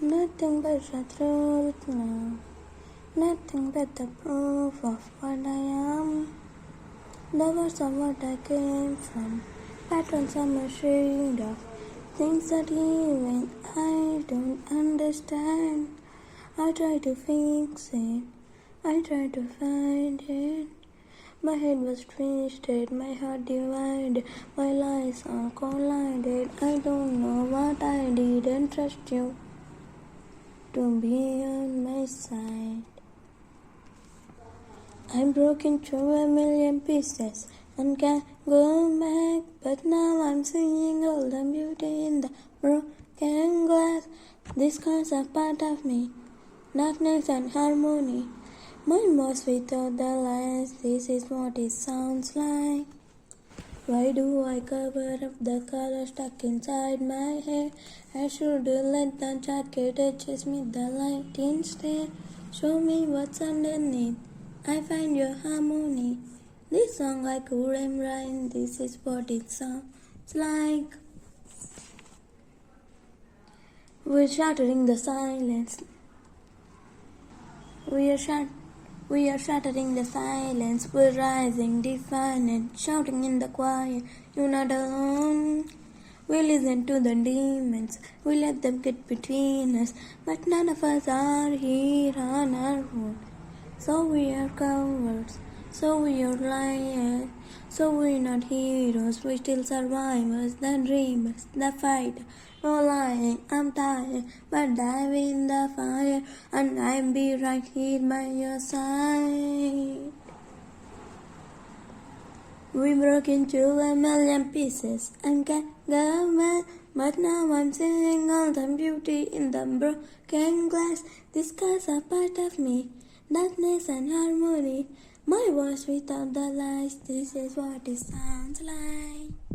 Nothing but the truth now. Nothing but the proof of what I am. The words of what I came from. Patterns on my shade of things that even I don't understand. I try to fix it. I try to find it. My head was twisted, my heart divided, my lies all collided. I don't know what I didn't trust you to be on my side. I'm broken into a million pieces and can't go back, but now I'm seeing all the beauty in the broken glass. These scars are part of me, darkness and harmony. Mine was without the lies, this is what it sounds like. Why do I cover up the color stuck inside my hair? I should let the jacket chase me the light instead. Show me what's underneath, I find your harmony. This song I couldn't write, this is what it sounds like. We're shattering the silence. We are shattering the silence, we're rising, defiant, shouting in the quiet, you're not alone. We listen to the demons, we let them get between us, but none of us are here on our own. So we are cowards, so we are liars, so we're not heroes, we still survivors, the dreamers, the fighters. No lying, I'm tired, but dive in the fire, and I'll be right here by your side. We broke into a million pieces and can't go back, but now I'm seeing all the beauty in the broken glass. These scars are part of me, darkness and harmony. My voice without the lies, this is what it sounds like.